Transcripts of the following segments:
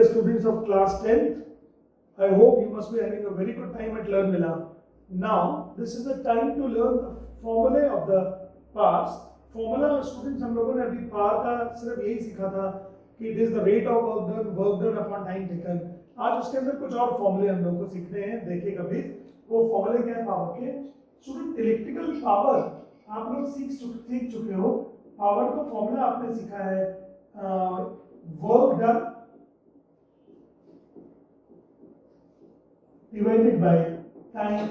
students of class 10th. I hope you must be having a very good time at LearnVilla. Now, this is the time to learn the formulae of the parts. Formula students हम लोगों ने अभी पार का सिर्फ यही सीखा था कि it is the rate of work done upon time taken. आज उसके अंदर कुछ और फॉर्मूले हम लोगों को सीखने हैं, देखिएगा प्लीज. वो फॉर्मूले क्या है पावर के? स्टूडेंट इलेक्ट्रिकल पावर आप लोग सीख चुके हो. पावर का फॉर्मूला आपने सीखा है work done divided by time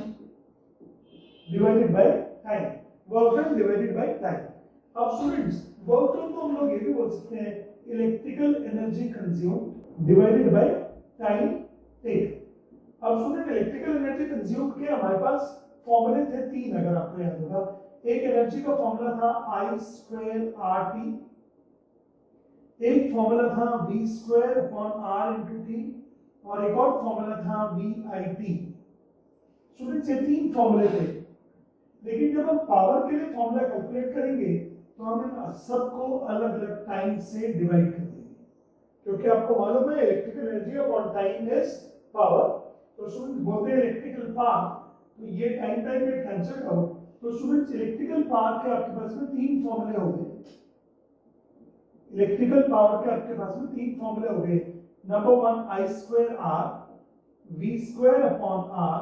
work done divided by time. अब स्टूडेंट्स वर्क डन को हम लोग ये भी बोल सकते हैं electrical energy consume divided by time taken. अब स्टूडेंट इलेक्ट्रिकल एनर्जी कंज्यूम के हमारे पास फॉर्मूले थे तीन, अगर आपको याद होगा. एक एनर्जी का फॉर्मूला था I स्क्वायर RT, एक फॉर्मूला था V square upon R into T, और एक और फॉर्मूला था VIT. स्टूडेंट्स ये तीन फॉर्मूले थे, लेकिन जब हम पावर के लिए फॉर्मूला कैलकुलेट करेंगे तो हम इन सबको अलग अलग टाइम से डिवाइड कर देंगे, क्योंकि आपको मालूम है electrical energy upon time is power. तो स्टूडेंट्स बोलते हैं इलेक्ट्रिकल पावर, तो ये टाइम में कैंसिल आउट. तो स्टूडेंट्स इलेक्ट्रिकल पावर के आपके पास में तीन फॉर्मूले हो गए. इलेक्ट्रिकल पावर के आपके पास में तीन फॉर्मूले हो गए. Number one I square R, V square upon R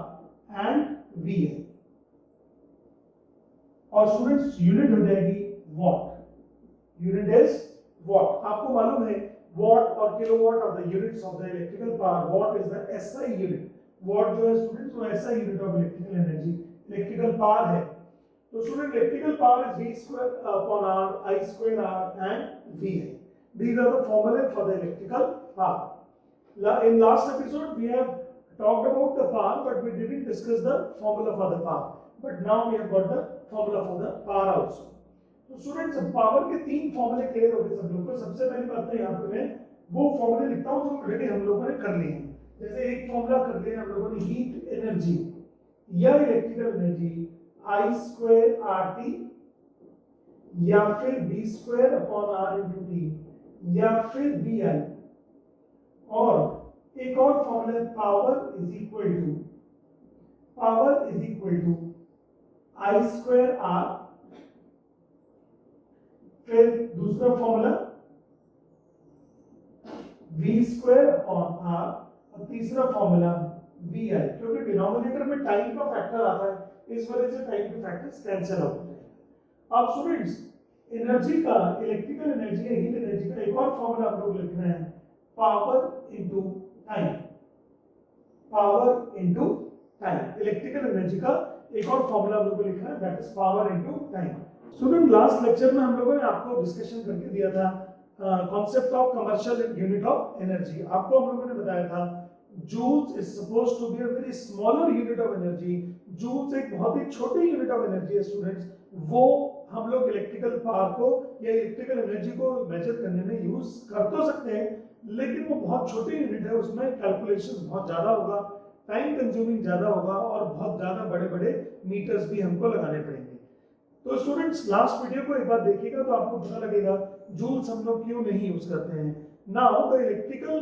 and VI. और स्टूडेंट्स यूनिट हो जाएगी वॉट. Unit is what. आपको मालूम है वॉट और kilowatt hour the units of the electrical power. What is the SI unit. What जो है students वो SI unit of electrical energy, electrical power है. तो student electrical power is V square upon R, I square R and VI. These are the formulae for the electrical power. In last episode we have talked about the power, but we didn't discuss the formula for the power. But now we have got the formula for the power also. तो students power के तीन फॉर्मूले clear हो गए सब लोगों को. सबसे पहली बात तो यहाँ पे मैं वो फॉर्मूले लिखता हूँ जो ऑलरेडी हम लोगों ने कर लिए हैं. जैसे एक फॉर्मूला कर लिया हम लोगों ने हीट एनर्जी या electrical energy I square RT या फिर V square upon R into T या फिर VI, और एक और फॉर्मूला है power is equal to I square R, फिर दूसरा formula V square upon R, और तीसरा फॉर्मूला VI. क्योंकि डिनोमिनेटर में टाइम का फैक्टर आता है, इस वजह से टाइम के फैक्टर्स कैंसिल आउट होते हैं. अब स्टूडेंट्स एनर्जी का, इलेक्ट्रिकल एनर्जी या हीट एनर्जी का एक और फॉर्मूला आप लोग लिख रहे हैं power into time. Electrical energy का एक और फॉर्मूला हम लोग को लिखना है, that is power into time. Student last lecture में हम लोगों ने आपको डिस्कशन करके दिया था concept of commercial unit of energy. आपको हम लोगों ने बताया था joules is supposed to be a very smaller unit of energy. Joules एक बहुत ही छोटी यूनिट ऑफ एनर्जी है स्टूडेंट्स. वो हम लोग इलेक्ट्रिकल पावर को या इलेक्ट्रिकल एनर्जी को मेजर करने में यूज कर तो सकते हैं, लेकिन वो बहुत छोटी यूनिट है. उसमें कैलकुलेशंस बहुत ज्यादा होगा, टाइम कंज्यूमिंग ज्यादा होगा, और बहुत ज्यादा बड़े बड़े मीटर्स भी हमको लगाने पड़ेंगे. तो स्टूडेंट्स लास्ट वीडियो को एक बार देखिएगा तो आपको पता लगेगा जूल्स हम लोग क्यों नहीं यूज करते हैं. Now the electrical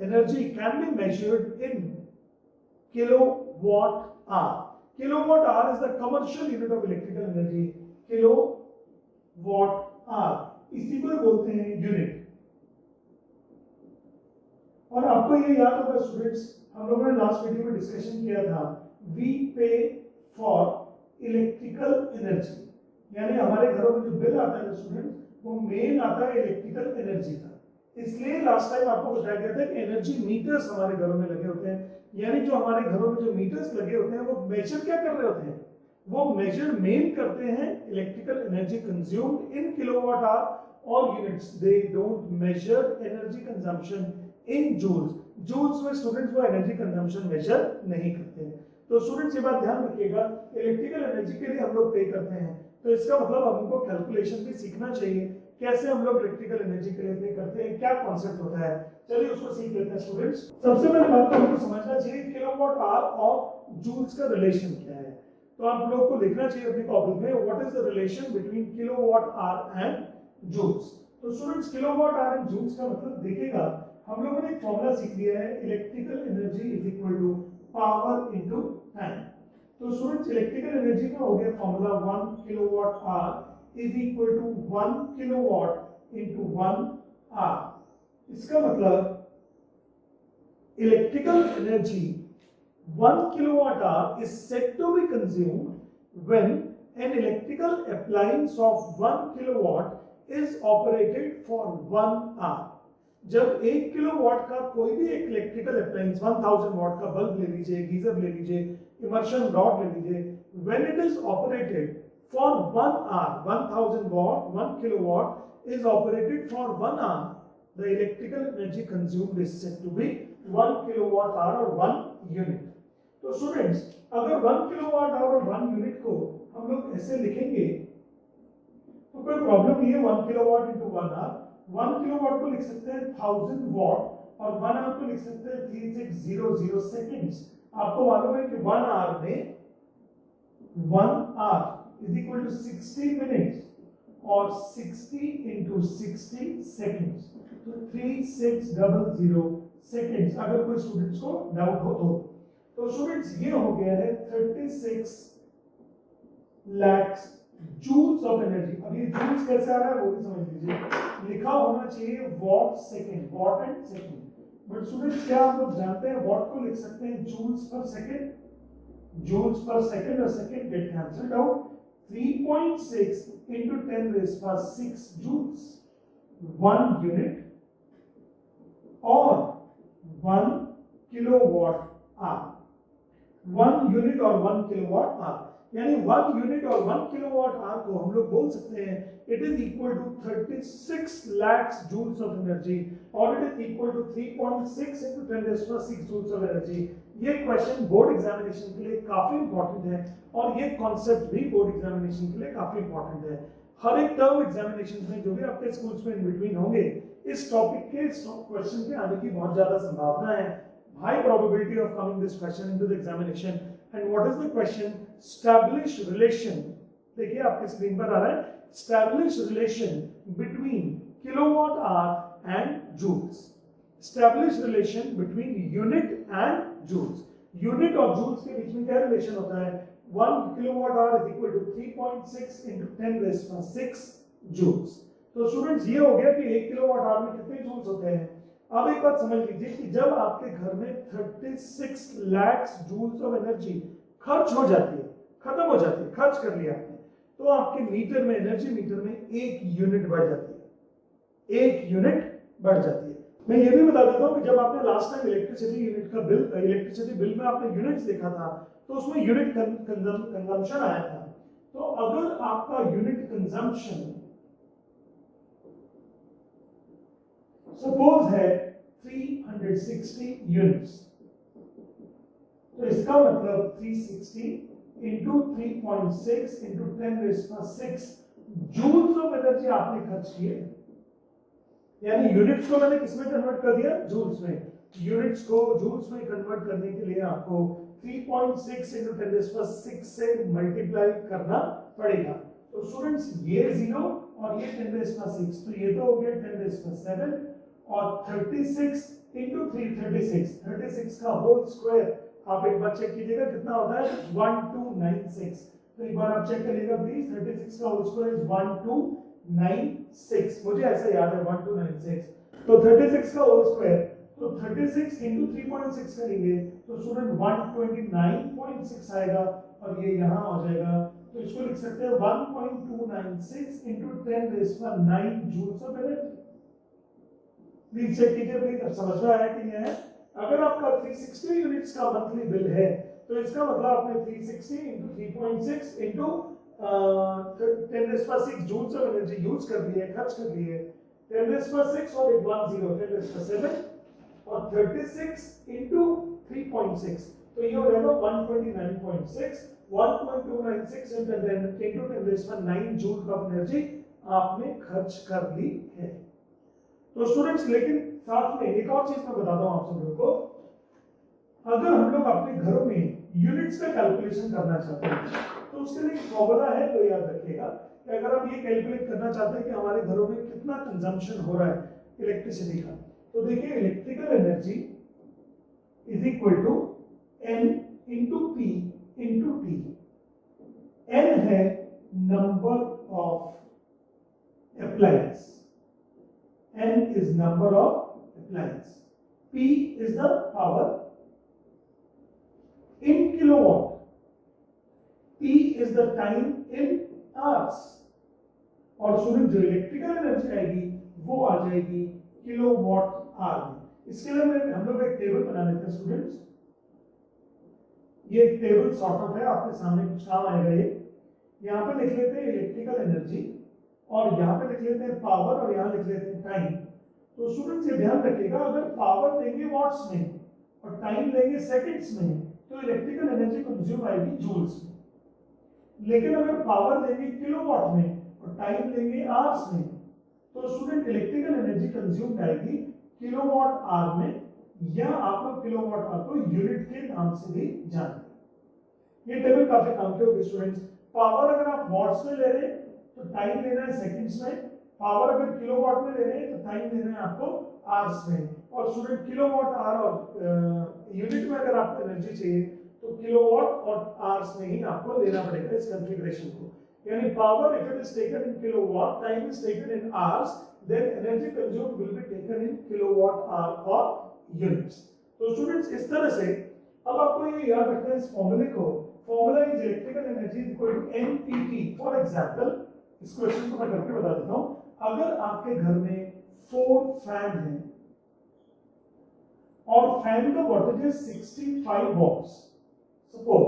energy can be measured in kilowatt our. Kilowatt hour is the commercial unit of electrical energy. Kilowatt hour इसी को बोलते हैं यूनिट. और आपको ये याद होगा स्टूडेंट्स, हम लोगों ने लास्ट वीडियो में डिस्कशन किया था वी पे फॉर इलेक्ट्रिकल एनर्जी, यानी हमारे घरों में जो बिल आता है स्टूडेंट वो मेन आता है इलेक्ट्रिकल एनर्जी का. इसलिए लास्ट टाइम आपको बताया गया था कि एनर्जी मीटर्स हमारे घरों में लगे होते हैं, यानी जो हमारे घरों में जो मीटर्स लगे होते हैं वो मेजर क्या कर रहे होते हैं, वो मेजर मेन करते हैं electrical energy consumed in kilowatt hour और units. They don't measure energy consumption in joules. Joules में स्टूडेंट्स वो एनर्जी कंजम्पशन मेजर नहीं करते हैं. तो स्टूडेंट्स ये बात ध्यान रखिएगा, इलेक्ट्रिकल एनर्जी के लिए हम लोग पे करते हैं, तो इसका मतलब हमको कैलकुलेशन भी सीखना चाहिए, कैसे हम लोग इलेक्ट्रिकल एनर्जी के लिए पे करते हैं, क्या कॉन्सेप्ट होता है. चलिए उसको सीख लेते हैं स्टूडेंट्स. सबसे पहले बात तो हमको समझना चाहिए किलोवाट आवर और जूल्स का रिलेशन क्या है. तो आप लोग को लिखना चाहिए अपनी कॉपी में what is the relation between kilowatt hour and joules. तो students kilowatt hour and joules का मतलब देखिएगा हम लोगों ने एक फॉर्मूला सीख लिया है, electrical energy is equal to power into time. तो स्टूडेंट्स इलेक्ट्रिकल एनर्जी का हो गया formula 1 kilowatt hour is equal to 1 kilowatt into 1 hour. इसका मतलब electrical energy 1 kilowatt hour is said to be consumed when an electrical appliance of 1 kilowatt is operated for 1 hour। जब 1 kilowatt का कोई भी एक इलेक्ट्रिकल अप्लायंस 1000 वाट का bulb ले लीजिए, गीजर ले लीजिए, इमर्शन रॉड ले लीजिए, when it is operated for 1 hour, 1000 watt 1 kilowatt is operated for 1 hour, the electrical energy consumed is said to be 1 kilowatt hour or 1 unit। तो स्टूडेंट्स अगर 1 kilowatt hour और 1 unit को हम लोग ऐसे लिखेंगे तो कोई प्रॉब्लम नहीं है। 1 किलोवाट इनटू 1 आवर, 1 किलोवाट को लिख सकते हैं 1000 वाट और 1 आवर को लिख सकते हैं 3600 सेकंड्स। आपको मालूम है कि 1 आवर में 1 hour is equal to 60 minutes और 60 इनटू 60 सेकंड्स, तो 3600 सेकंड्स। अगर कोई स्टूडेंट्स को डाउट हो तो स्टूडेंट्स ये हो गया है 36 lakhs जूल्स ऑफ एनर्जी। अब ये जूल्स कैसे आ रहा है वो भी समझ लीजिए, लिखा होना चाहिए what second, what and second. But students क्या आप लोग जानते हैं वॉट को लिख सकते हैं joules per second, joules per second और second get cancelled out. 3.6 into 10 raised to 6 joules 1 unit और 1 किलोवाट आवर। 1 यूनिट और 1 किलोवाट आवर, यानी 1 यूनिट और 1 किलोवाट आवर को हम लोग बोल सकते हैं it is equal to 36 lakhs joules of energy और it is equal to 3.6 into 10 raised to 6 joules of energy. ये क्वेश्चन बोर्ड एग्जामिनेशन के लिए काफी इंपॉर्टेंट है और ये कॉन्सेप्ट भी बोर्ड एग्जामिनेशन के लिए काफी इंपॉर्टेंट है। हर एक टर्म एग्जामिनेशन में जो भी आपके स्कूल्स में इन बिटवीन होंगे इस टॉपिक के क्वेश्चन के आने की बहुत ज्यादा संभावना है। High probability of coming this question into the examination। And what is the question? Establish relation। देखिए आपके स्क्रीन पर आ रहा है, establish relation between kilowatt hour and joules। Establish relation between unit and joules। Unit और joules के बीच में क्या relation होता है? 1 kilowatt hour is equal to 3.6 into 10 raised to 6 joules। तो स्टूडेंट्स ये हो गया कि 1 किलोवाट आवर में कितने जूल्स होते हैं। अब एक बात समझ लीजिए कि जब आपके घर में 36 lakhs जूल्स ऑफ एनर्जी खर्च हो जाती है, खत्म हो जाती है, खर्च कर लिया आपने, तो आपके मीटर में, एनर्जी मीटर में 1 यूनिट बढ़ जाती है, 1 यूनिट बढ़ जाती है। मैं ये भी बता देता हूँ कि जब आपने लास्ट टाइम इलेक्ट्रिसिटी यूनिट का बिल, इलेक्ट्रिसिटी बिल में आपने यूनिट्स देखा था तो उसमें यूनिट कंजम्पशन आया था। तो अगर आपका यूनिट कंजम्पशन सपोज है 360 यूनिट्स, तो इसका मतलब 360 into 3.6 into 10 raised to 6 joules of energy आपने खर्च किए। यानी यूनिट्स को मैंने किसमें कन्वर्ट कर दिया? जूल्स में। यूनिट्स को जूल्स में कन्वर्ट करने के लिए आपको 3.6 into 10 raised to 6 से मल्टीप्लाई करना पड़ेगा। तो स्टूडेंट्स ये 0 और ये 10 raised to 6, तो ये तो हो गया 10 raised to 7 और 36 into 36 का होल स्क्वायर। आप एक बार चेक कीजिएगा कितना होता है 1296। तो एक बार आप चेक करिएगा प्लीज, 36 का होल स्क्वायर इज 1296। मुझे ऐसा याद है 1296। तो 36 का होल स्क्वायर, तो 36 into 3.6 करेंगे तो स्टूडेंट 129.6 आएगा और ये यहाँ हो जाएगा। तो इसको लिख सकते हैं 1.296 into 10 raised to 9 joules of energy. Please check कीजिए प्लीज, अब समझ में आया कि ये है। अगर आपका 360 यूनिट्स का मंथली बिल है तो इसका मतलब आपने 360 into 3.6 into 10 raised to 6 joules of energy use कर लिए, खर्च कर लिए। 10 raised to 6 और एक 10 10 raised to 7 और 36 into 3.6, तो ये हो जाएगा 129.6। 1.296 into 10 raised to 9 joule of energy आपने खर्च कर ली है। तो स्टूडेंट्स लेकिन साथ में एक और चीज मैं बताता हूं आप सब लोगों को, अगर हम लोग अपने घरों में यूनिट्स का कैलकुलेशन करना चाहते हैं तो उसके लिए एक फॉर्मूला है, तो याद रखिएगा कि अगर हम ये कैलकुलेट करना चाहते हैं कि हमारे घरों में कितना कंजम्पशन हो रहा है इलेक्ट्रिसिटी का, तो देखिए electrical energy is equal to N into P into T। N है number of appliance, N is number of appliance, P is the power in kilowatt, T is the time in hours। और student जो electrical energy आएगी वो आ जाएगी kilowatt hour में। इसके लिए हम लोग एक टेबल बना लेते हैं स्टूडेंट्स। ये एक टेबल सॉर्ट ऑफ है, आपके सामने कुछ काम आएगा। ये यहाँ पे लिख लेते हैं इलेक्ट्रिकल एनर्जी और यहाँ पे लिख लेते हैं पावर और यहाँ लिख लेते हैं टाइम। तो स्टूडेंट्स ये ध्यान रखिएगा, अगर पावर देंगे वॉट्स में और टाइम लेंगे सेकंड्स में तो इलेक्ट्रिकल एनर्जी कंज्यूम आएगी जूल्स में। लेकिन अगर पावर देंगे किलोवाट में और टाइम लेंगे आवर्स में तो स्टूडेंट इलेक्ट्रिकल एनर्जी कंज्यूम आएगी किलोवाट आवर में, या आप लोग किलोवाट आवर को यूनिट के नाम से भी जानते हैं। ये टेबल काफी काम के होगी स्टूडेंट्स। पावर अगर आप वॉट्स में ले रहे हैं तो टाइम लेना है सेकंड्स में, पावर अगर किलोवाट में ले रहे हैं तो टाइम लेना है आपको आवर्स में। और स्टूडेंट किलोवाट आवर और यूनिट में अगर आपको एनर्जी चाहिए तो किलोवाट और आवर्स में ही आपको लेना पड़ेगा इस कॉन्फ़िगरेशन को। यानी power if it is taken in kilowatt, time is taken in hours, then energy consumed will be taken in kilowatt hour और यूनिट्स। तो स्टूडेंट्स इस तरह से अब आपको ये याद रखना है इस फॉर्मूले को। Formula is electrical energy equal to NPT. For example इस क्वेश्चन को मैं करके बता देता हूं। अगर आपके घर में 4 फैन हैं और फैन का वोल्टेज है 65 वॉट्स, सपोज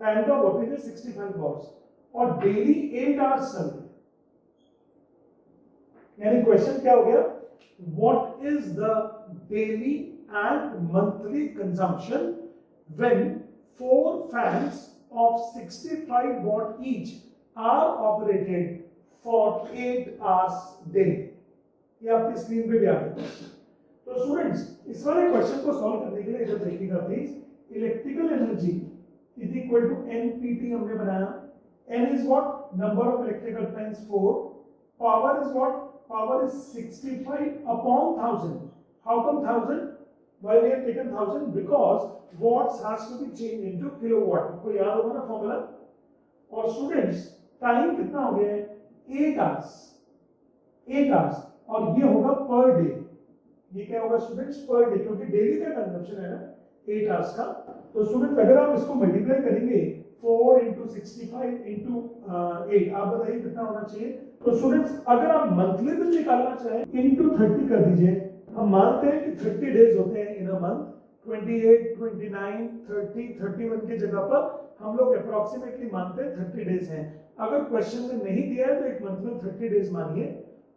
फैन का वोल्टेज है 65 वॉट्स और डेली 8 आवर्स चल रहे, यानी क्वेश्चन क्या हो गया, what is the daily and monthly consumption when 4 fans of 65 watt each are operated for 8 hours daily। ये आपकी स्क्रीन पे भी आ गया। तो स्टूडेंट्स इस वाले क्वेश्चन को सॉल्व करने के लिए इधर देखिएगा please. Electrical energy is equal to NPT हमने बनाया। N is what, number of electrical fans 4, power is what, power is 65 upon 1000। How come 1000? Why we have taken 1000? Because watts has to be changed into kilowatt। आपको याद होगा ना formula. और students time कितना हो गया है, 8 आवर्स, 8 आवर्स, और ये होगा पर डे। ये क्या होगा स्टूडेंट्स, पर डे, क्योंकि डेली का कंजम्पशन है ना 8 आवर्स का। तो स्टूडेंट अगर आप इसको मल्टीप्लाई करेंगे 4 into 65 into 8, आप बताइए कितना होना चाहिए। तो स्टूडेंट्स अगर आप मंथली बिल निकालना चाहें into 30 कर दीजिए। हम मानते हैं कि 30 डेज होते हैं इन अ मंथ, 28, 29, 30, 31 की जगह पर हम लोग अप्रोक्सीमेटली मानते हैं 30 डेज हैं। अगर क्वेश्चन में नहीं दिया है तो एक मंथ में 30 डेज मानिए,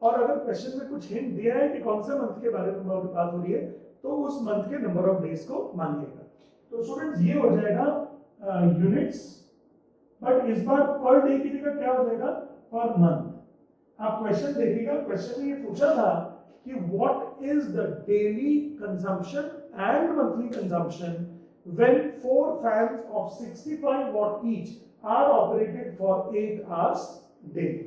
और अगर क्वेश्चन में कुछ हिंट दिया है कि कौन सा मंथ के बारे में बात हो रही है तो उस मंथ के नंबर ऑफ डेज को मानिएगा। तो स्टूडेंट्स ये हो जाएगा यूनिट्स, बट इस बार पर डे की जगह क्या हो जाएगा, पर मंथ। आप क्वेश्चन देखिएगा, क्वेश्चन में ये पूछा था कि what is the daily consumption and monthly consumption when 4 fans of 65 watt each are operated for 8 hours daily।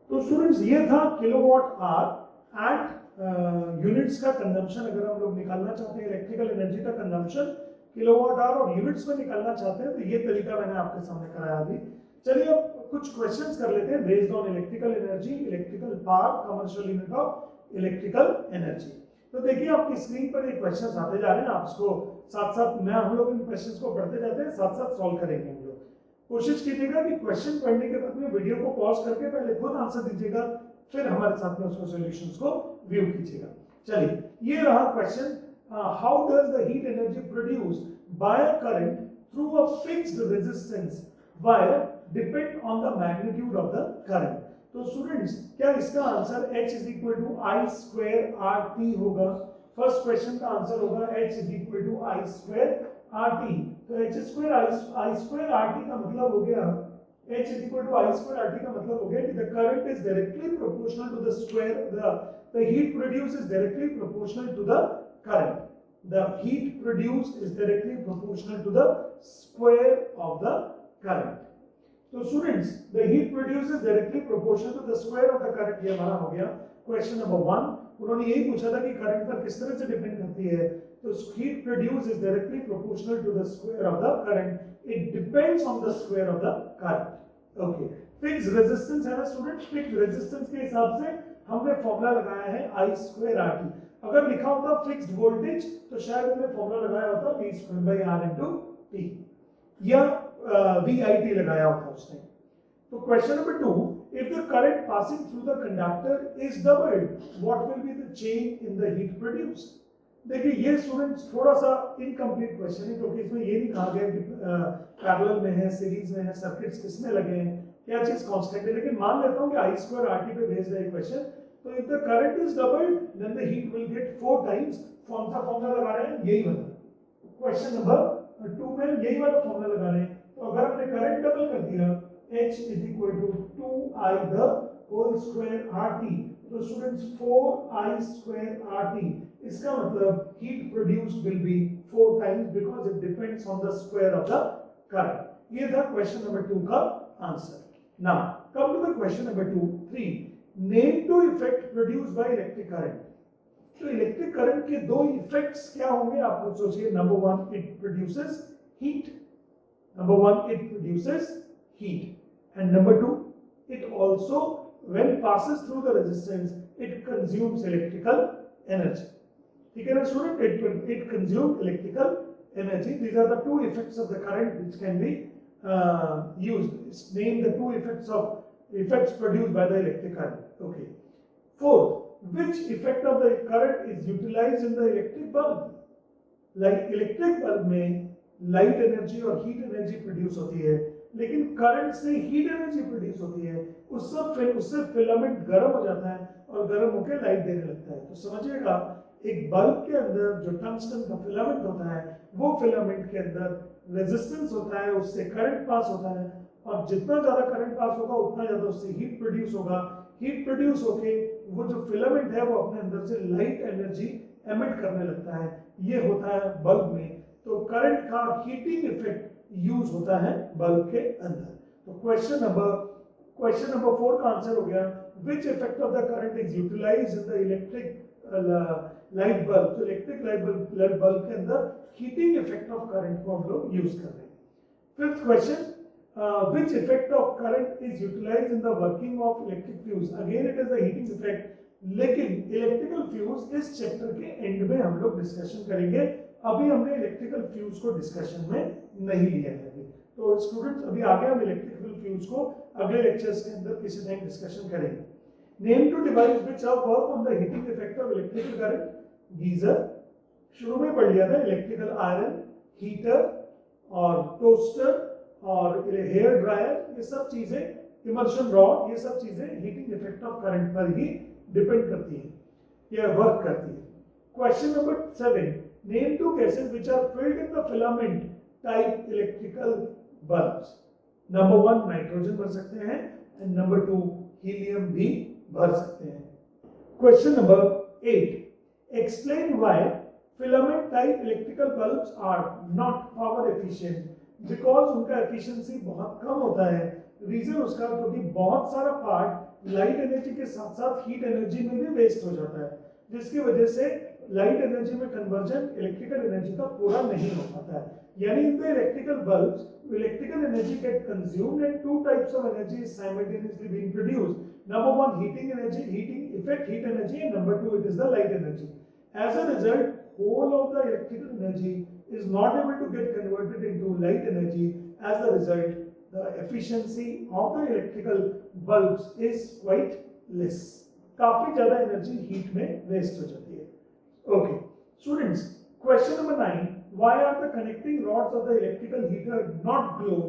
तो स्टूडेंट्स ये था किलोवाट आवर एंड यूनिट्स का कंजम्पशन। अगर हम लोग निकालना चाहते हैं इलेक्ट्रिकल एनर्जी का कंजम्पशन किलोवाट आवर और यूनिट्स में निकालना चाहते हैं तो ये तरीका मैंने आपके सामने कराया अभी। चलिए अब कुछ क्वेश्चंस कर लेते हैं based on electrical energy, electrical power, commercial unit of electrical energy. तो देखिए आपकी स्क्रीन पर ये क्वेश्चंस आते जा रहे हैं, आप इसको साथ साथ हम लोग इन क्वेश्चंस को पढ़ते जाते हैं, साथ साथ सॉल्व करेंगे हम लोग। कोशिश कीजिएगा कि क्वेश्चन पढ़ने के बाद में वीडियो को पॉज करके पहले खुद आंसर दीजिएगा, फिर हमारे साथ में उसको सॉल्यूशंस को व्यू कीजिएगा। चलिए ये रहा question, how does the heat energy produce by a current through a fixed resistance wire depend on the magnitude of the current. तो स्टूडेंट्स क्या इसका answer H is equal to I square RT होगा? First question का answer होगा H is equal to I square RT। तो H square I square RT का मतलब हो गया, H is equal to I square RT का मतलब हो गया कि the current is directly proportional to the square, the heat produced is directly proportional to the current, the heat produced is directly proportional to the square of the current। तो students the heat produce is directly proportional to the square of the current, ये हमारा हो गया। Question number 1, उन्होंने यही पूछा था कि करंट पर किस तरह से डिपेंड करती है, तो heat produce is directly proportional to the square of the current, it depends on the square of the current. Okay, fix resistance है ना स्टूडेंट, फिक्स रेजिस्टेंस के हिसाब से हमने फॉर्मूला लगाया है I स्क्वायर RT। अगर लिखा होता फिक्स्ड वोल्टेज तो शायद हमने फॉर्मूला लगाया होता V square by R into T या VIT लगाया होता उस टाइम। तो question number 2, if the current passing through the conductor is doubled, what will be the change in the heat produced? देखिए ये स्टूडेंट्स थोड़ा सा इनकम्प्लीट क्वेश्चन है, क्योंकि इसमें ये नहीं कहा गया कि पैरेलल में है, सीरीज में है, सर्किट्स किसमें लगे हैं, क्या चीज कांस्टेंट है, लेकिन मान लेता हूं कि I स्क्वायर RT पे बेस्ड है क्वेश्चन। तो if the current is doubled then the heat will get 4 times, कौन सा फॉर्मूला लगा रहे हैं, यही वाला क्वेश्चन नंबर 2 में यही वाला फॉर्मूला लगा रहे हैं। तो अगर हमने करंट डबल कर दिया H is equal to 2I the whole square RT, तो स्टूडेंट्स 4I square RT, इसका मतलब heat produced will be 4 times because it depends on the square of the current। ये था क्वेश्चन नंबर 2 का answer. Now come to the question number 3, name 2 effect produced by electric current। तो electric current के 2 effects क्या होंगे आप खुद सोचिए। Number 1 it produces heat, number 1 it produces heat, and number 2 it also when passes through the resistance it consumes electrical energy। ठीक है ना student, it consumes electrical energy। These are the 2 effects of the current which can be used। Name the 2 effects produced by the electric current। Okay, 4th, which effect of the current is utilized in the electric bulb? Like electric bulb में light energy और heat energy produce होती है, लेकिन current से heat energy produce होती है, उससे filament गर्म हो जाता है और गर्म होकर लाइट देने लगता है। तो समझिएगा एक बल्ब के अंदर जो टंगस्टन का फिलामेंट होता है, वो फिलामेंट के अंदर रेजिस्टेंस होता है, उससे करंट पास होता है, और जितना ज्यादा करंट पास होगा उतना ज्यादा उससे हीट प्रोड्यूस होगा। हीट प्रोड्यूस होके वो जो फिलामेंट है वो अपने अंदर से लाइट एनर्जी एमिट करने लगता है, ये होता है बल्ब में। तो करंट का हीटिंग इफेक्ट यूज होता है बल्ब के अंदर। तो क्वेश्चन नंबर 4 का आंसर हो गया which effect of the current is utilized in the electric light bulb. तो इलेक्ट्रिक लाइट बल्ब के अंदर हीटिंग इफेक्ट ऑफ करंट को हम लोग यूज कर रहे हैं। 5th question, which effect of current is utilized in the working of electric fuse? Again it is the heating effect, लेकिन इलेक्ट्रिकल फ्यूज इस चैप्टर के एंड में हम लोग डिस्कशन करेंगे। अभी हमने इलेक्ट्रिकल फ्यूज को डिस्कशन में नहीं लिया है अभी। तो स्टूडेंट्स अभी आगे हम इलेक्ट्रिकल फ्यूज को अगले लेक्चर्स के अंदर किसी टाइम डिस्कशन करेंगे। Name 2 device which have work on the heating effect of electrical current. Geyser शुरू में पढ़ लिया था, इलेक्ट्रिकल आयरन, हीटर और टोस्टर और हेयर ड्रायर, ये सब चीजें, इमर्शन रॉड, ये सब चीजें हीटिंग इफेक्ट ऑफ करंट पर ही डिपेंड करती है या वर्क करती है। Question number 7, name 2 gases which are filled in the filament type electrical bulbs। Number 1 nitrogen भर सकते हैं एंड नंबर 2 हीलियम भी भर सकते हैं। Question number 8, explain why filament type electrical bulbs are not power efficient। Because उनका efficiency बहुत कम होता है। रीजन उसका क्योंकि बहुत सारा पार्ट लाइट एनर्जी के साथ साथ हीट एनर्जी में भी वेस्ट हो जाता है, जिसकी वजह से लाइट एनर्जी में कन्वर्जन इलेक्ट्रिकल एनर्जी का पूरा नहीं हो पाता है। यानी in the electrical bulbs electrical energy get consumed and 2 types of energy is simultaneously being produced. Number 1 heating energy, heating effect, heat energy, and number 2 it is the light energy. As a result whole of the electrical energy is not able to get converted into light energy। as a result the efficiency of the electrical bulbs is quite less। काफी ज्यादा energy heat में waste हो जाती है। Okay students, question number 9, why are the connecting rods of the electrical heater not glow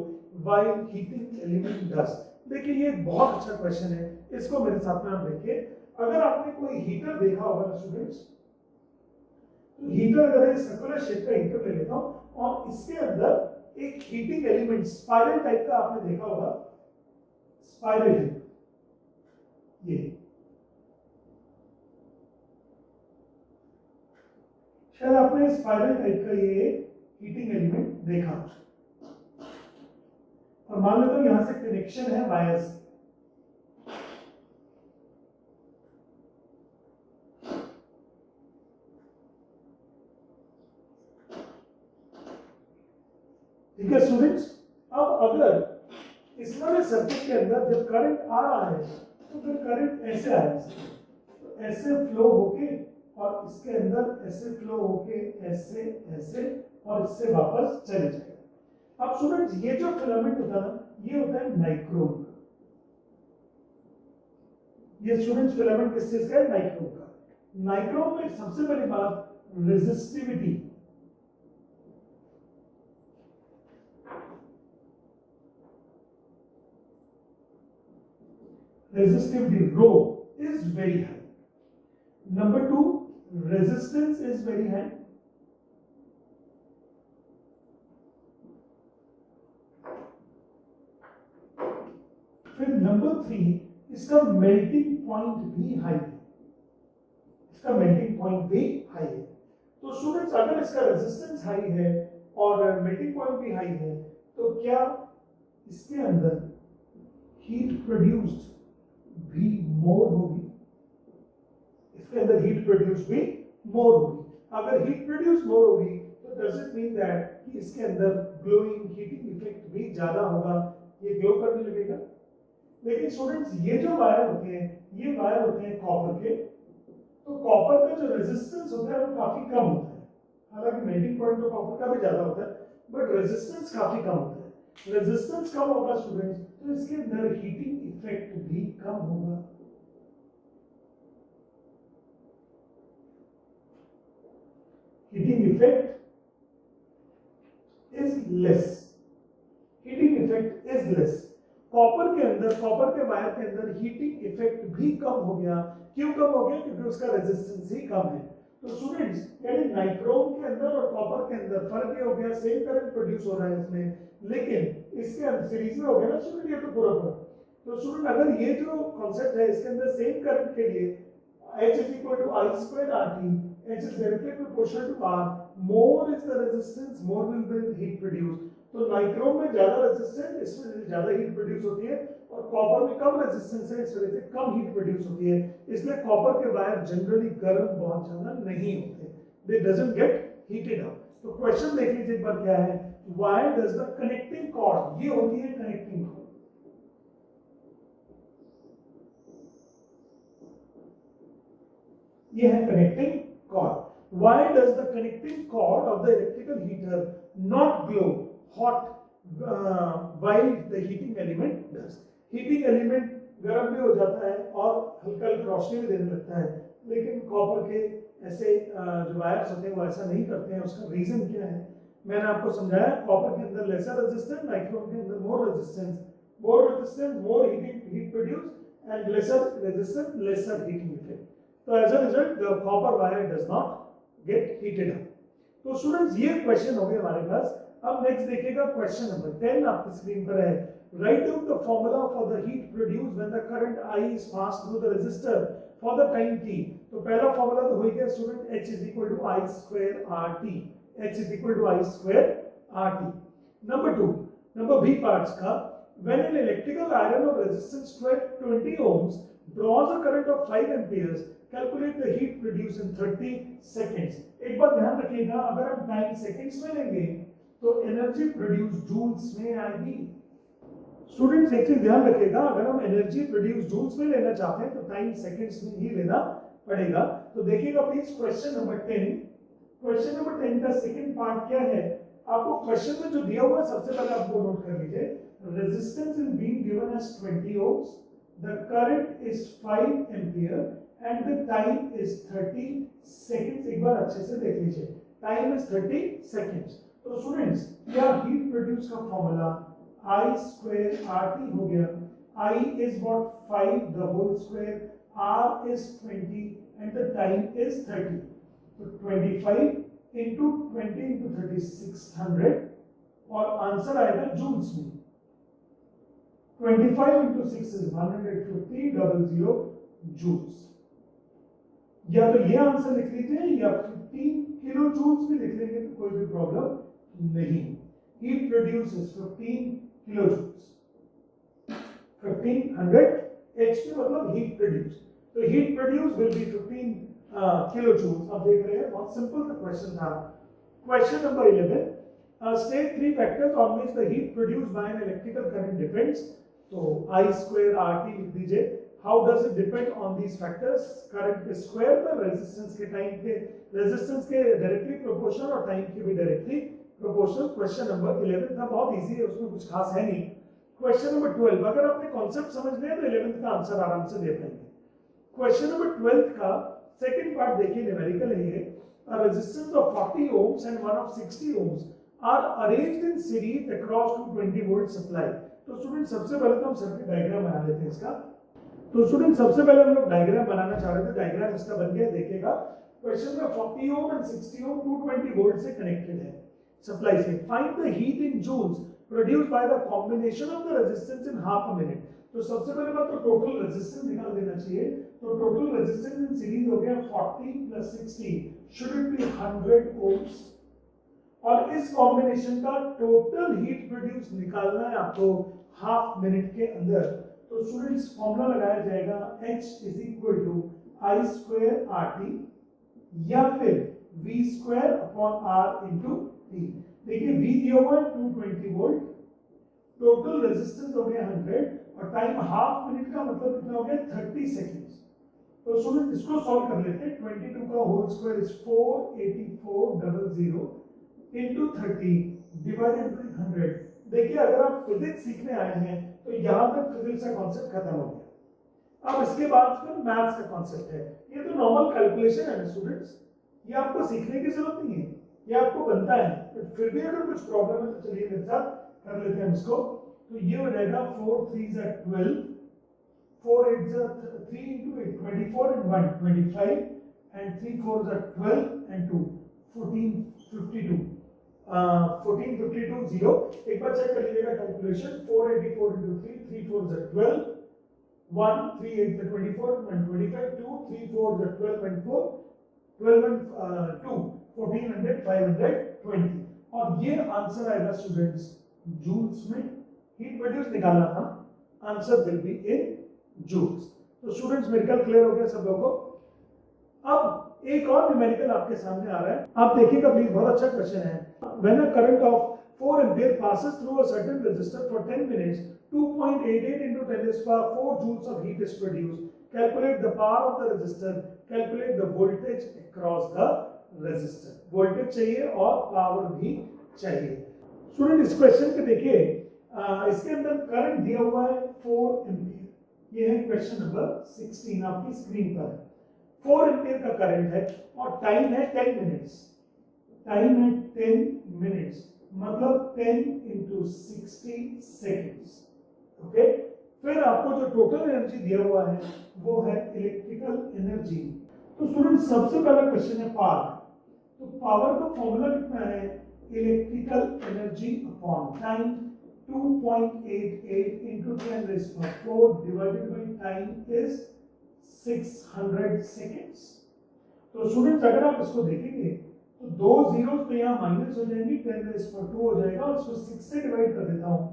while heating element does। देखिए ये बहुत अच्छा क्वेश्चन है, इसको मेरे साथ में आप देखिए। अगर आपने कोई हीटर देखा होगा ना स्टूडेंट्स, हीटर अगर सर्कुलर शेप का हीटर ले लेता हूं और इसके अंदर एक हीटिंग एलिमेंट स्पाइरल टाइप का आपने देखा होगा, स्पाइरल हीटर, ये शायद आपने स्पाइरल टाइप का ये हीटिंग एलिमेंट देखा। और मान लो तो यहां से कनेक्शन है वायर्स, अगर इस वाले सर्किट के अंदर जब करंट आ रहा है तो फिर करंट ऐसे आएगा, तो ऐसे फ्लो होके और इसके अंदर ऐसे फ्लो होके ऐसे ऐसे और इससे वापस चले जाएगा। अब स्टूडेंट्स ये जो फिलामेंट होता है ना, ये होता है नाइक्रोम का। ये स्टूडेंट्स फिलामेंट किस चीज का है? नाइक्रोम का। नाइक्रोम में सबसे बड़ी बात resistivity. Resistivity rho is very high. Number 2, resistance is very high. फिर नंबर 3, इसका मेल्टिंग पॉइंट भी हाई है। इसका मेल्टिंग पॉइंट भी हाई है। तो स्टूडेंट्स अगर इसका रेजिस्टेंस हाई है और मेल्टिंग पॉइंट भी हाई है तो क्या इसके अंदर हीट प्रोड्यूस्ड भी मोर होगी? इसके अंदर हीट प्रोड्यूस भी मोर होगी। अगर हीट प्रोड्यूस मोर होगी तो डज इट मीन दैट कि इसके अंदर ग्लोइंग हीटिंग इफेक्ट भी ज्यादा होगा, ये ग्लो करने लगेगा। लेकिन स्टूडेंट्स ये जो वायर होते हैं, ये वायर होते हैं कॉपर के, तो कॉपर का जो रेजिस्टेंस होता है वो काफी कम होता है। हालांकि मेल्टिंग पॉइंट तो कॉपर का भी ज्यादा होता है, बट रेजिस्टेंस काफी कम होता है। रेजिस्टेंस कम होगा स्टूडेंट्स तो इसके अंदर हीटिंग इफेक्ट भी कम होगा। Heating effect is less. Heating effect is less. Copper के अंदर, कॉपर के वायर के अंदर हीटिंग इफेक्ट भी कम हो गया। क्यों कम हो गया? क्योंकि उसका रेजिस्टेंस ही कम है। तो स्टूडेंट्स यानी नाइक्रोम के अंदर और कॉपर के अंदर फर्क ये हो गया, सेम करंट प्रोड्यूस हो रहा है इसमें, लेकिन इसके अंदर सीरीज में हो गया ना स्टूडेंट, ये तो पूरा पूरा। तो स्टूडेंट अगर ये जो कॉन्सेप्ट है इसके अंदर सेम करंट के लिए H is equal to I square RT, H is directly proportional to R, more is the resistance, more will be heat produced। तो नाइक्रोम में ज्यादा रेजिस्टेंस, इसमें ज्यादा हीट प्रोड्यूस होती है, और कॉपर में कम रेजिस्टेंस है, इस वजह से कम हीट प्रोड्यूस होती है। इसलिए कॉपर के वायर जनरली गर्म बहुत ज्यादा नहीं होते, they doesn't get heated up. तो क्वेश्चन देख लीजिए एक बार क्या है, why does the connecting cord, ये होती है कनेक्टिंग कॉर्ड, ये है connecting cord. Why does the connecting cord of the electrical heater not glow hot while the heating element does? Heating element गर्म भी हो जाता है और हल्का हल्का रोशनी भी देने लगता है, लेकिन कॉपर के ऐसे जो वायर्स होते हैं वो ऐसा नहीं करते हैं। उसका रीजन क्या है मैंने आपको समझाया। कॉपर के अंदर लेसर रेजिस्टेंस, नाइक्रोम के अंदर more resistance, more heat produce, and lesser resistance, lesser heating effect. तो as a result the copper wire does not get heated up. तो स्टूडेंट्स ये क्वेश्चन हो गए हमारे पास। अब नेक्स्ट देखिएगा क्वेश्चन नंबर 10 आपकी स्क्रीन पर है। Write down the formula for the heat produced when the current I is passed through the resistor for the time t। तो पहला फार्मूला तो हो गया student, H is equal to I square RT, H is equal to I square RT। Number 2, number B parts का, when an electrical iron of resistance 20 ohms draws a current of 5 amperes, calculate the heat produced in 30 seconds। एक बात ध्यान रखिएगा, अगर हम time seconds में लेंगे तो एनर्जी प्रोड्यूस जूल्स में आएगी। स्टूडेंट्स एक चीज ध्यान रखिएगा, अगर हम एनर्जी प्रोड्यूस जूल्स में लेना चाहते हैं तो टाइम सेकंड्स में ही लेना पड़ेगा। तो देखिएगा please question number 10। Question number 10 का सेकंड पार्ट क्या है, आपको क्वेश्चन में जो दिया हुआ है सबसे पहले आपको नोट कर लीजिए। Resistance is being given as 20 ohms, the current is 5 ampere and the time is 30 seconds। एक बार अच्छे से देख लीजिए, टाइम इज 30 seconds। तो स्टूडेंट्स क्या हीट प्रोड्यूस का फॉर्मूला I square RT हो गया। I is what 5 the whole square, R is 20 and the time is 30। तो 25 into 20 into 30 600 और आंसर आएगा जूल्स में। 25 into 6 is 150 00 joules। या तो ये आंसर लिख लीजिए या 15 किलो जूल्स भी लिख लेंगे तो कोई भी प्रॉब्लम नहीं। Heat produce is 15 kilo joules, 1500 HP मतलब हीट प्रोड्यूस। तो heat produce will be 15 kilo joules. अब देख रहे हैं बहुत सिंपल सा क्वेश्चन था। Question number 11, State three factors on which the heat produced by an electrical current depends. तो I square RT लिख दीजिए. How does it depend on these factors? Current के square पर, resistance के time के, resistance के directly proportional और time के भी directly proportional. Question number 11 था, बहुत easy है, उसमें कुछ खास है नहीं. Question number 12, अगर आपने concept समझ लिया तो 11th का आंसर आराम से दे पाएंगे. Question number 12 का second part देखिए, numerical है ये. A resistance of 40 ohms and one of 60 ohms are arranged in series across 220 volt supply. तो स्टूडेंट सबसे पहले तो हम सर्किट डायग्राम बना लेते हैं इसका. तो स्टूडेंट सबसे पहले हम लोग डायग्राम बनाना चाह रहे थे, डायग्राम इसका बन गया, देखिएगा. क्वेश्चन में 40 ओम एंड 60 ओम 220 वोल्ट से कनेक्टेड है सप्लाई से. Find the heat in joules produced by the combination of the resistance in half a minute. तो सबसे पहले बात तो टोटल रेजिस्टेंस निकाल देना चाहिए. तो टोटल रेजिस्टेंस इन सीरीज हो गया 40 plus 60, should it be 100 ohms. और इस कॉम्बिनेशन का टोटल हीट प्रोड्यूस निकालना है आपको हाफ मिनट के अंदर. तो स्टूडेंट्स फॉर्मूला लगाया जाएगा H is equal to I square RT या फिर V square upon R into T. देखिए V दिया हुआ है 220 वोल्ट, टोटल रेजिस्टेंस हो गया 100 और टाइम हाफ मिनट का मतलब कितना हो गया 30 सेकेंड्स. तो स्टूडेंट इसको सॉल्व कर लेते हैं. 22 का whole square is 48400 into 30 divided by 100. देखिए अगर आप फिजिक्स सीखने आए हैं तो यहाँ तक फिजिक्स का कॉन्सेप्ट खत्म हो गया. अब इसके बाद फिर मैथ्स का कॉन्सेप्ट है. ये तो नॉर्मल कैलकुलेशन है स्टूडेंट्स, ये आपको सीखने की जरूरत नहीं है, ये आपको बनता है. बट फिर भी अगर कुछ प्रॉब्लम है तो चलिए मेरे साथ कर लेते हैं इसको. तो ये हो जाएगा 4 3 12, 4 8 3 into 8 24 and 1 25 and 3 4 12 and 2 14 52. 1452 0. एक बार चेक कर लीजिएगा कैलकुलेशन. 484 into 3 3 4 12 1 3 8 24 1 25 2 3 4 12 and 4 12 and 2 1400 520. और ये आंसर आएगा स्टूडेंट्स जूल्स में. हीट प्रोड्यूस निकालना था, answer will be in joules. तो स्टूडेंट्स मेडिकल क्लियर हो गया सब लोगों को. अब एक और न्यूमेरिकल आपके सामने आ रहा है, आप देखिएगा प्लीज, बहुत अच्छा क्वेश्चन है. When a current of 4 ampere passes through a certain resistor for 10 minutes, 2.88 into 10 to the power 4 joules of heat is produced. Calculate the power of the resistor. Calculate the voltage across the resistor. Voltage चाहिए और power भी चाहिए. Student इस question के देखिए, इसके अंदर current दिया हुआ है 4 एम्पीयर. ये है क्वेश्चन नंबर 16 आपकी स्क्रीन पर. 4 एम्पीयर का करंट है और टाइम है 10 मिनट्स. टाइम है 10 मिनट्स, मतलब 10 into 60 सेकेंड्स. ओके. फिर आपको जो टोटल एनर्जी दिया हुआ है वो है इलेक्ट्रिकल एनर्जी. तो स्टूडेंट सबसे पहला क्वेश्चन है पावर. तो पावर का फॉर्मूला कितना है? Electrical energy upon time 2.88 into 10 raised to 4 divided by time is 600 seconds. तो स्टूडेंट्स अगर आप इसको देखेंगे तो दो जीरोस तो यहाँ माइनस हो जाएंगी, 10 raised to 2 हो जाएगा और इसको 6 से डिवाइड कर देता हूँ.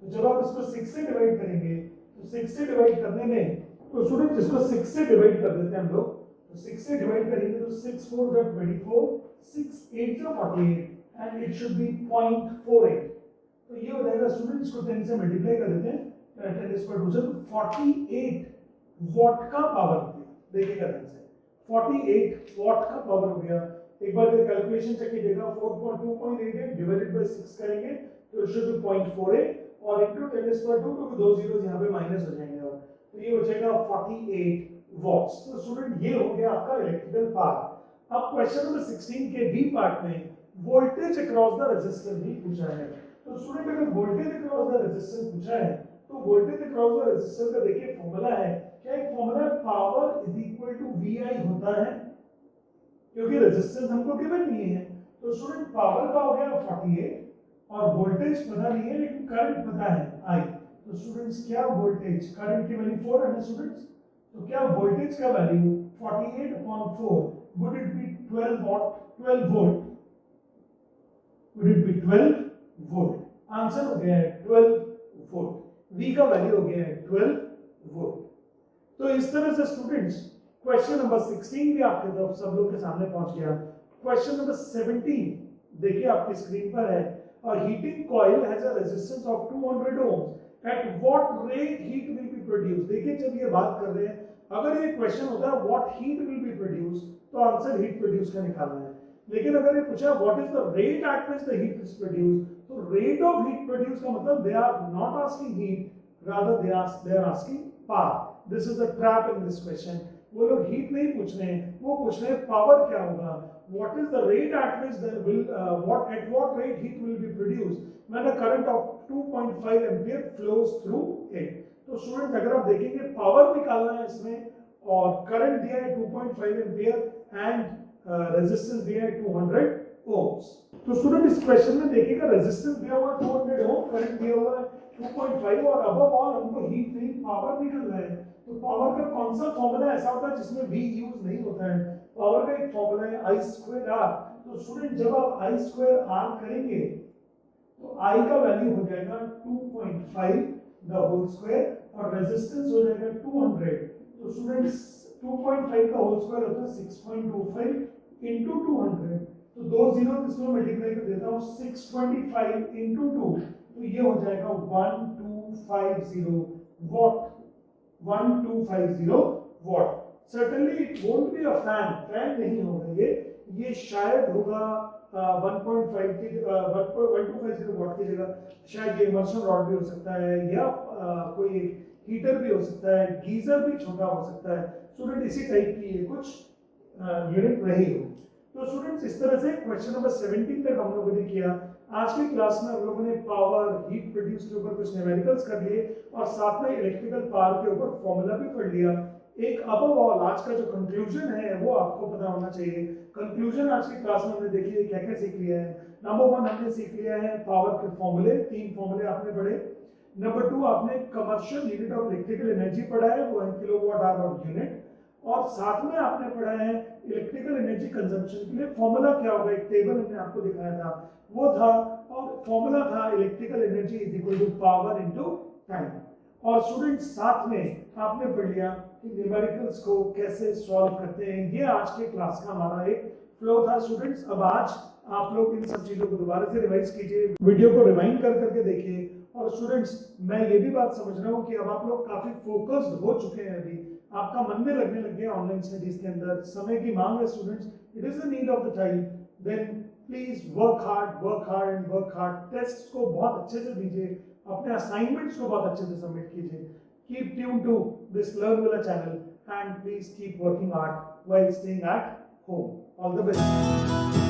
तो जब आप इसको 6 से डिवाइड करेंगे तो 6 से डिवाइड करने में, तो स्टूडेंट इसको 6 से डिवाइड कर देते हैं हम लोग. तो 6 से डिवाइड करेंगे तो 6 4 24 6 8 48 एंड इट शुड बी 0.48. तो ये हो जाएगा स्टूडेंट, इसको 10 से मल्टीप्लाई कर देते हैं, 10 raised to 2 से 48 वॉट का पावर हो गया. देखिएगा ध्यान से, 48 वॉट का पावर हो गया. एक बार कैलकुलेशन चेक कीजिएगा. 4.2.88 डिवाइडेड बाय 6 करेंगे तो इट शुड बी 0.48 और इनटू 10 raised to 2 क्योंकि दो जीरोस यहां पे माइनस हो जाएंगे. और तो ये हो जाएगा 48 वॉट्स. तो स्टूडेंट ये हो गया आपका इलेक्ट्रिकल पावर. अब क्वेश्चन नंबर 16 के बी पार्ट में वोल्टेज अक्रॉस द रेजिस्टर भी पूछा है. तो स्टूडेंट अगर वोल्टेज अक्रॉस द रेजिस्टर पूछा है तो वोल्टेज अक्रॉस द रेजिस्टर का देखिए फॉर्मूला है. क्या एक फॉर्मूला है? Power is equal to VI होता है, क्योंकि रेजिस्टेंस हमको गिवन नहीं है. तो स्टूडेंट पावर का हो गया 48 और वोल्टेज पता नहीं है लेकिन करंट पता है I. तो स्टूडेंट्स क्या वोल्टेज, करंट की वैल्यू 4 है ना स्टूडेंट्स, तो क्या वोल्टेज का value 48 upon 4 would it be 12 volt? Would it be 12 volt? Answer हो गया है 12 वोल्ट. V का वैल्यू हो गया है 12 वोल्ट. तो इस तरह से स्टूडेंट्स क्वेश्चन नंबर 16 भी आपके सब लोग के सामने पहुंच गया. क्वेश्चन नंबर 17 देखिए आपकी स्क्रीन पर है. A heating coil has a resistance of 200 ohms. At what rate heat will be produced? देखिए जब ये बात कर रहे हैं, अगर ये क्वेश्चन होता है what heat will be produced, तो आंसर हीट प्रोड्यूस का निकालना है. लेकिन अगर ये पूछा what is the rate at which the heat is produced, तो rate of heat produced का मतलब they are not asking heat, rather they are asking power. This is the trap in this question. वो लोग heat नहीं पूछ रहे हैं, वो पूछ रहे हैं पावर क्या होगा. What is the rate at which at what rate heat will be produced when a current of 2.5 ampere flows through it. तो स्टूडेंट अगर आप देखेंगे पावर निकालना है इसमें और करंट दिया है 2.5 एम्पियर एंड रेजिस्टेंस दिया है 200 ओम्स. तो स्टूडेंट इस क्वेश्चन में देखिएगा रेजिस्टेंस दिया हुआ है 200 ओम, करंट दिया हुआ है 2.5 और अबव ऑल हमको हीट नहीं पावर निकालना है. तो पावर का कौन सा फॉर्मूला ऐसा होता है जिसमें v यूज नहीं होता है? पावर का एक फॉर्मूला है I स्क्वायर R. तो स्टूडेंट जब आप I स्क्वायर R करेंगे तो I का वैल्यू हो जाएगा 2.5 द होल स्क्वायर और रेजिस्टेंस हो जाएगा 200. तो स्टूडेंट्स 2.5 का होल स्क्वायर होता है 6.25 into 200. तो दो जीरो इसमें मल्टीप्लाई कर देता हूँ 625 into 2, तो ये हो जाएगा 1250 what. 1250 what. Certainly it won't be a fan. Fan नहीं होगा ये शायद होगा 1.5 की 1250 वॉट की जगह शायद ये इमर्शन रॉड भी हो सकता है या कोई हीटर भी हो सकता है, गीजर भी छोटा हो सकता है. स्टूडेंट इसी टाइप की ये कुछ यूनिट रही हो. तो स्टूडेंट्स इस तरह से क्वेश्चन नंबर 17 तक हम लोगों ने किया. आज की क्लास में हम लोगों ने पावर हीट प्रोड्यूस के ऊपर कुछ न्यूमेरिकल्स कर लिए और साथ में इलेक्ट्रिकल पावर के ऊपर फॉर्मूला भी पढ़ लिया. एक अबव ऑल आज का जो कंक्लूजन है वो आपको पता होना चाहिए. कंक्लूजन आज की क्लास में हमने देखिए क्या क्या सीख लिया है. नंबर 1 हमने सीख लिया है पावर के फॉर्मूले, 3 फॉर्मूले आपने पढ़े. नंबर 2 आपने commercial unit of electrical energy पढ़ा है, वो है किलोवाट आवर यूनिट. और साथ में आपने पढ़ा है इलेक्ट्रिकल एनर्जी कंजम्पशन के लिए फॉर्मूला क्या होगा. एक टेबल हमने आपको दिखाया था वो था, और फॉर्मूला था electrical energy is equal to power into time. और स्टूडेंट्स साथ में आपने पढ़ लिया कि न्यूमेरिकल्स को कैसे सॉल्व करते हैं. ये आज के क्लास का हमारा एक फ्लो था. स्टूडेंट्स अब आज आप लोग इन सब चीजों को दोबारा से रिवाइज कीजिए, वीडियो को रिवाइंड कर करके देखिए. और स्टूडेंट्स मैं ये भी बात समझ रहा हूँ कि अब आप लोग काफी फोकस्ड हो चुके हैं. अभी आपका मन में लगने लग गया ऑनलाइन स्टडीज के अंदर, समय की मांग है students. It is the need of the time. Then please work hard and work hard. Test को बहुत अच्छे से दीजिए, अपने असाइनमेंट्स को बहुत अच्छे से सबमिट कीजिए. Keep tuned to this LearnVilla channel and please keep working hard while staying at home. All the best.